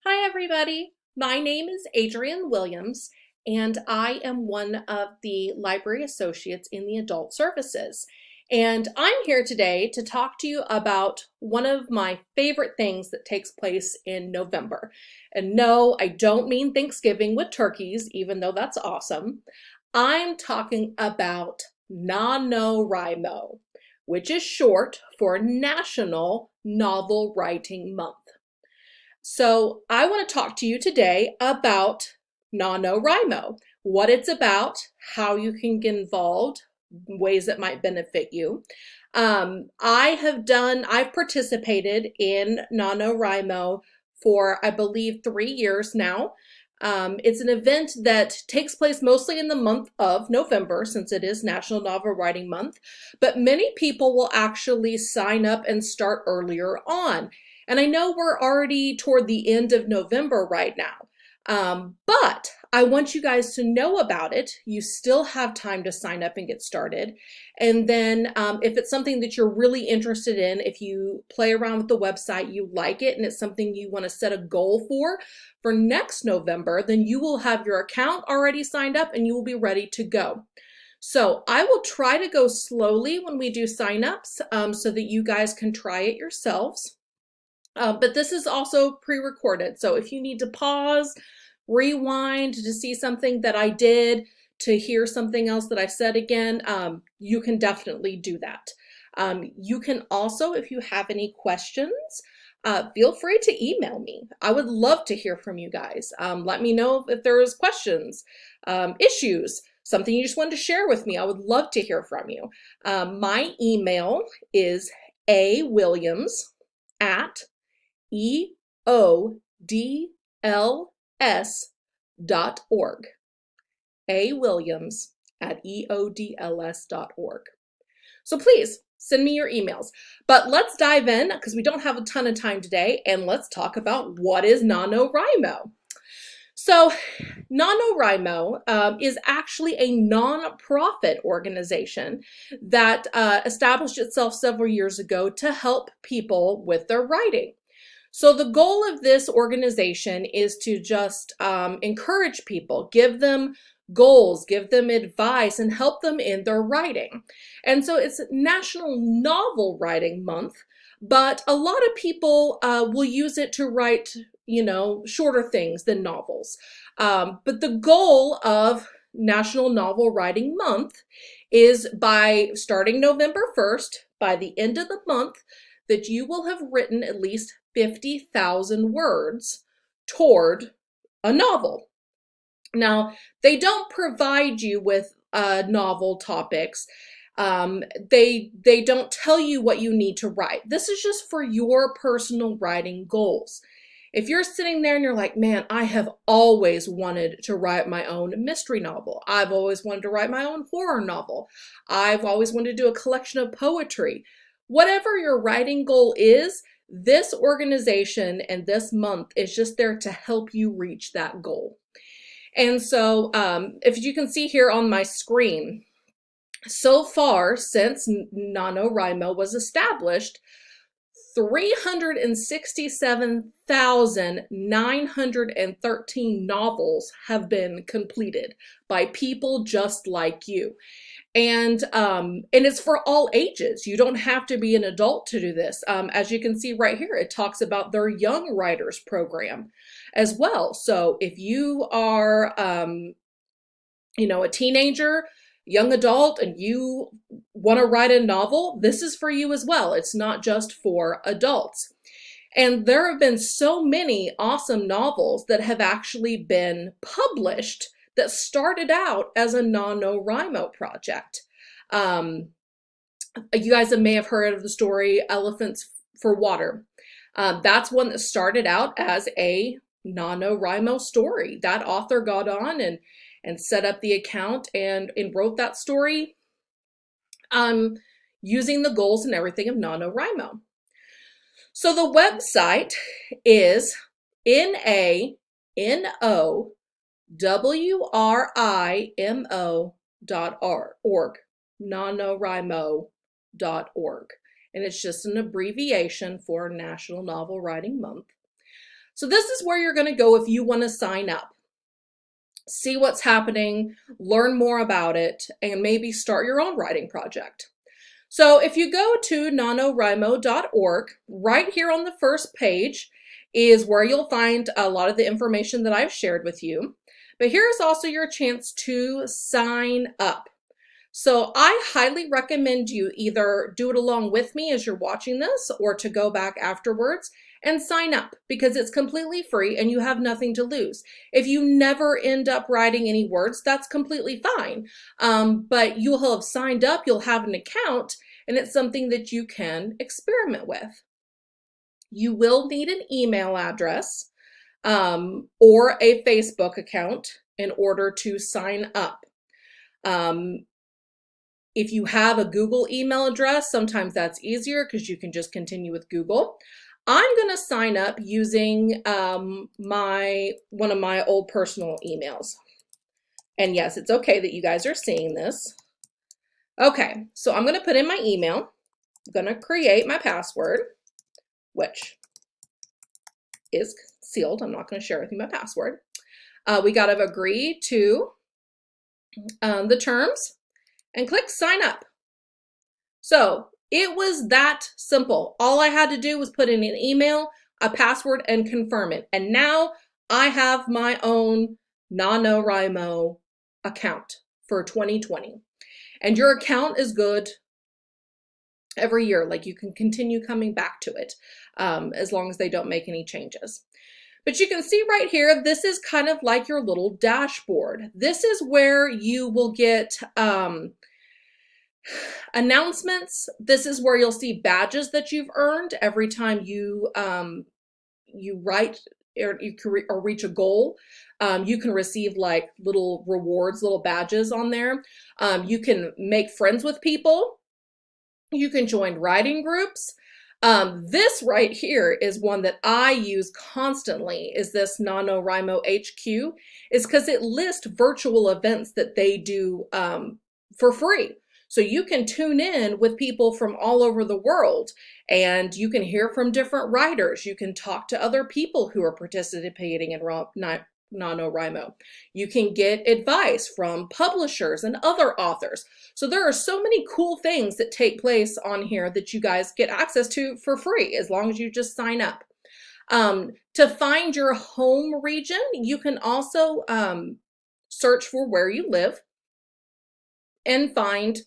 Hi, everybody. My name is Adrienne Williams, and I am one of the library associates in the adult services. And I'm here today to talk to you about one of my favorite things that takes place in November. And no, I don't mean Thanksgiving with turkeys, even though that's awesome. I'm talking about NaNoWriMo, which is short for National Novel Writing Month. So I want to talk to you today about NaNoWriMo, what it's about, how you can get involved, ways that might benefit you. I've participated in NaNoWriMo for, I believe, 3 years now. It's an event that takes place mostly in the month of November, since it is National Novel Writing Month, but many people will actually sign up and start earlier on. And I know we're already toward the end of November right now, but I want you guys to know about it. You still have time to sign up and get started. And then if it's something that you're really interested in, if you play around with the website, you like it, and it's something you want to set a goal for next November, then you will have your account already signed up and you will be ready to go. So I will try to go slowly when we do signups so that you guys can try it yourselves. But this is also pre-recorded. So if you need to pause, rewind to see something that I did, to hear something else that I said again, you can definitely do that. You can also, if you have any questions, feel free to email me. I would love to hear from you guys. Let me know if there's questions, issues, something you just wanted to share with me. I would love to hear from you. My email is awilliams@eodls.org. awilliams@eodls.org. So please send me your emails. But let's dive in because we don't have a ton of time today, and let's talk about what is NaNoWriMo. So NaNoWriMo is actually a nonprofit organization that established itself several years ago to help people with their writing. So the goal of this organization is to just encourage people, give them goals, give them advice, and help them in their writing. And so it's National Novel Writing Month, but a lot of people will use it to write, shorter things than novels. But the goal of National Novel Writing Month is by starting November 1st, by the end of the month, that you will have written at least 50,000 words toward a novel. Now, they don't provide you with novel topics. They don't tell you what you need to write. This is just for your personal writing goals. If you're sitting there and you're like, man, I have always wanted to write my own mystery novel. I've always wanted to write my own horror novel. I've always wanted to do a collection of poetry. Whatever your writing goal is, this organization and this month is just there to help you reach that goal. And so if you can see here on my screen, so far since NaNoWriMo was established, 367,913 novels have been completed by people just like you. And it's for all ages. You don't have to be an adult to do this. As you can see right here, it talks about their Young Writers program as well. So if you are, a teenager, young adult, and you want to write a novel, this is for you as well. It's not just for adults. And there have been so many awesome novels that have actually been published that started out as a NaNoWriMo project. You guys may have heard of the story Elephants for Water. That's one that started out as a NaNoWriMo story. That author got on and set up the account and wrote that story using the goals and everything of NaNoWriMo. So the website is NaNoWriMo.org, NaNoWriMo.org. And it's just an abbreviation for National Novel Writing Month. So this is where you're going to go if you want to sign up. See what's happening, learn more about it, and maybe start your own writing project. So if you go to nanowrimo.org, right here on the first page is where you'll find a lot of the information that I've shared with you. But here's also your chance to sign up. So I highly recommend you either do it along with me as you're watching this or to go back afterwards and sign up, because it's completely free and you have nothing to lose. If you never end up writing any words, that's completely fine. But you'll have signed up, you'll have an account, and it's something that you can experiment with. You will need an email address or a Facebook account in order to sign up. If you have a Google email address, sometimes that's easier because you can just continue with Google. I'm going to sign up using one of my old personal emails. And yes, it's okay that you guys are seeing this. Okay, so I'm going to put in my email. I'm going to create my password, which is sealed. I'm not going to share with you my password. We got to agree to the terms and click sign up. So it was that simple. All I had to do was put in an email, a password, and confirm it. And now I have my own NaNoWriMo account for 2020. And your account is good every year. Like, you can continue coming back to it as long as they don't make any changes. But you can see right here, this is kind of like your little dashboard. This is where you will get announcements. This is where you'll see badges that you've earned every time you write or reach a goal. You can receive like little rewards, little badges on there. You can make friends with people. You can join writing groups. This right here is one that I use constantly, is this NaNoWriMo HQ, is because it lists virtual events that they do for free. So you can tune in with people from all over the world, and you can hear from different writers. You can talk to other people who are participating in NaNoWriMo. You can get advice from publishers and other authors. So there are so many cool things that take place on here that you guys get access to for free, as long as you just sign up. To find your home region, you can also search for where you live and find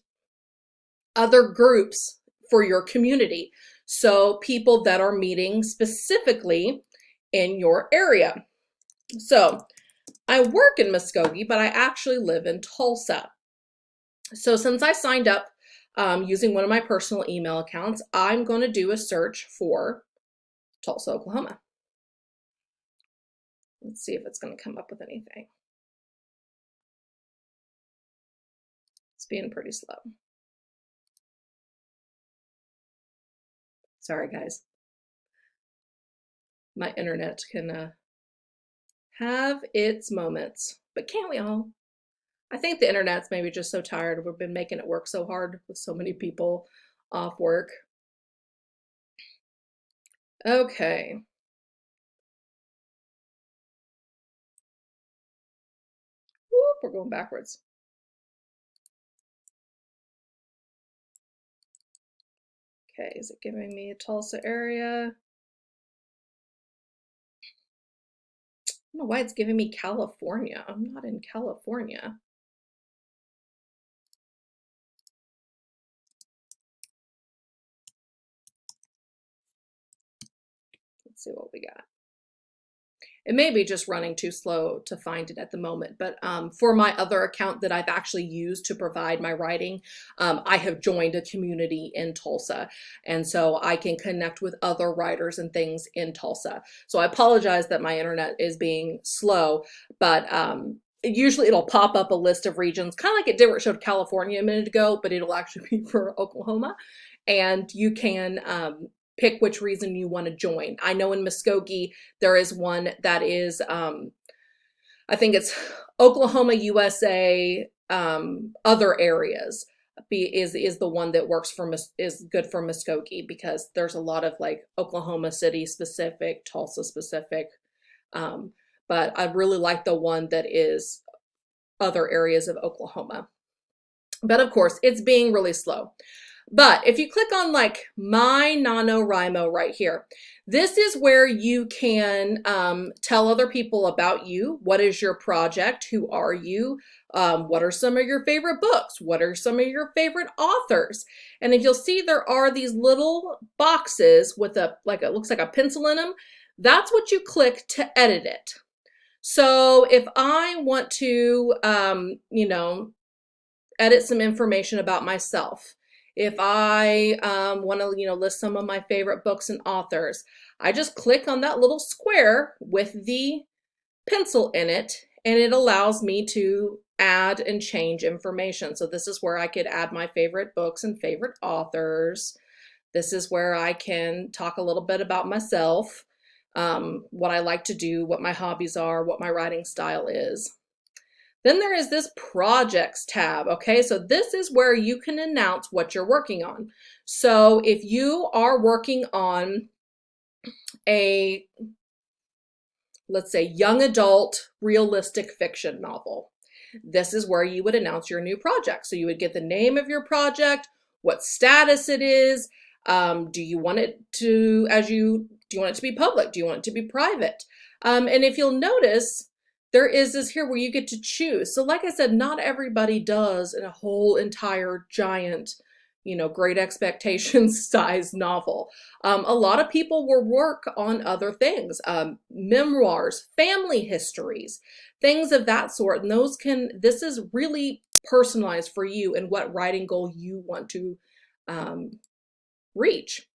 other groups for your community. So people that are meeting specifically in your area. So I work in Muskogee, but I actually live in Tulsa. So since I signed up using one of my personal email accounts, I'm going to do a search for Tulsa, Oklahoma. Let's see if it's going to come up with anything. It's being pretty slow. Sorry, guys. My internet can have its moments, but can't we all? I think the internet's maybe just so tired. We've been making it work so hard with so many people off work. Okay. Whoop, we're going backwards. Okay, is it giving me a Tulsa area? I don't know why it's giving me California. I'm not in California. Let's see what we got. It may be just running too slow to find it at the moment, but for my other account that I've actually used to provide my writing, I have joined a community in Tulsa, and so I can connect with other writers and things in Tulsa. So I apologize that my internet is being slow, but usually it'll pop up a list of regions, kind of like it did where it showed California a minute ago, but it'll actually be for Oklahoma, and you can pick which region you want to join. I know in Muskogee, there is one that is, I think it's Oklahoma, USA, other areas. is the one that works for is good for Muskogee, because there's a lot of like Oklahoma City specific, Tulsa specific. But I really like the one that is other areas of Oklahoma. But of course, it's being really slow. But if you click on like My NaNoWriMo right here, this is where you can tell other people about you. What is your project? Who are you? What are some of your favorite books? What are some of your favorite authors? And if you'll see, there are these little boxes with a, like, it looks like a pencil in them. That's what you click to edit it. So if I want to, you know, edit some information about myself, if I want to, you know, list some of my favorite books and authors, I just click on that little square with the pencil in it, and it allows me to add and change information. So this is where I could add my favorite books and favorite authors. This is where I can talk a little bit about myself, what I like to do, what my hobbies are, what my writing style is. Then there is this projects tab. Okay, so this is where you can announce what you're working on. So if you are working on a, let's say, young adult realistic fiction novel, this is where you would announce your new project. So you would get the name of your project, what status it is. Do you want it to, do you want it to be public? Do you want it to be private? And if you'll notice, there is this here where you get to choose. So like I said, not everybody does a whole entire giant, you know, Great Expectations size novel. A lot of people will work on other things, memoirs, family histories, things of that sort. And those this is really personalized for you and what writing goal you want to reach.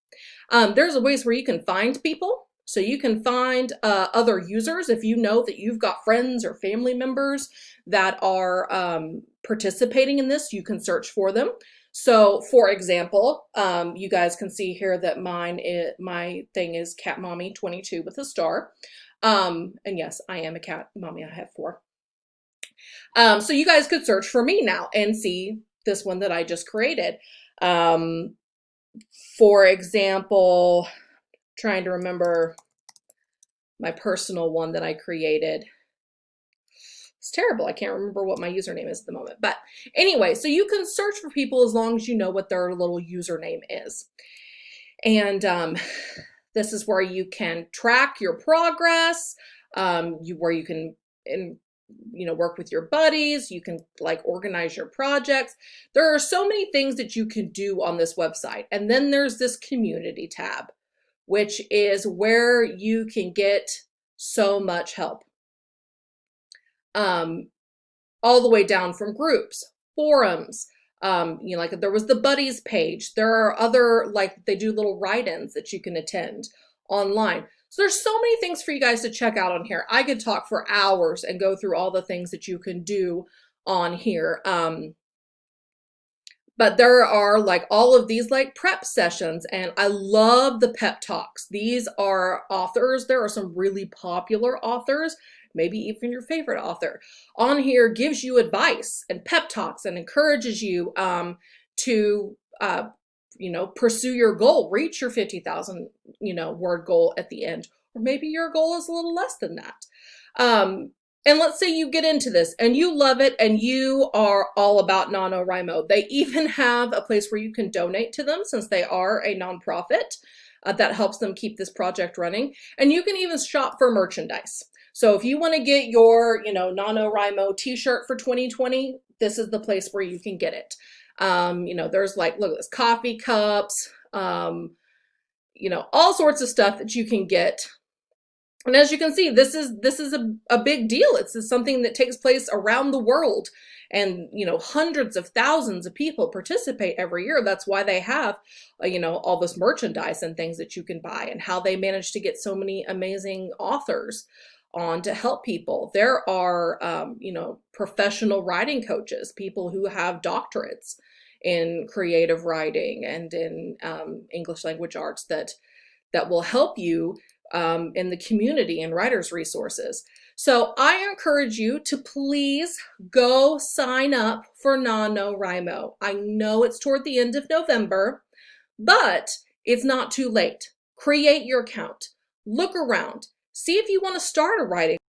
There's ways where you can find people. So you can find other users. If you know that you've got friends or family members that are participating in this, you can search for them. So for example, you guys can see here that my thing is Cat Mommy 22 with a star. And yes, I am a cat mommy. I have 4. So you guys could search for me now and see this one that I just created. For example, trying to remember my personal one that I created. It's terrible. I can't remember what my username is at the moment. But anyway, so you can search for people as long as you know what their little username is. And this is where you can track your progress, where you can, you know, work with your buddies. You can like organize your projects. There are so many things that you can do on this website. And then there's this community tab, which is where you can get so much help. All the way down from groups, forums, you know, like there was the buddies page. There are other, like they do little write-ins that you can attend online. So there's so many things for you guys to check out on here. I could talk for hours and go through all the things that you can do on here. But there are like all of these like prep sessions, and I love the pep talks. These are authors. There are some really popular authors, maybe even your favorite author on here, gives you advice and pep talks and encourages you to, you know, pursue your goal, reach your 50,000, you know, word goal at the end, or maybe your goal is a little less than that. And let's say you get into this and you love it and you are all about NaNoWriMo. They even have a place where you can donate to them, since they are a nonprofit that helps them keep this project running. And you can even shop for merchandise. So if you want to get your, you know, NaNoWriMo t-shirt for 2020, this is the place where you can get it. You know, there's like, look at this, coffee cups, you know, all sorts of stuff that you can get. And as you can see, this is a big deal. It's something that takes place around the world, and you know, hundreds of thousands of people participate every year. That's why they have, you know, all this merchandise and things that you can buy, and how they manage to get so many amazing authors on to help people. There are, you know, professional writing coaches, people who have doctorates in creative writing and in English language arts that will help you in the community and writers resources. So I encourage you to please go sign up for NaNoWriMo. I know it's toward the end of November, but it's not too late. Create your account. Look around. See if you want to start a writing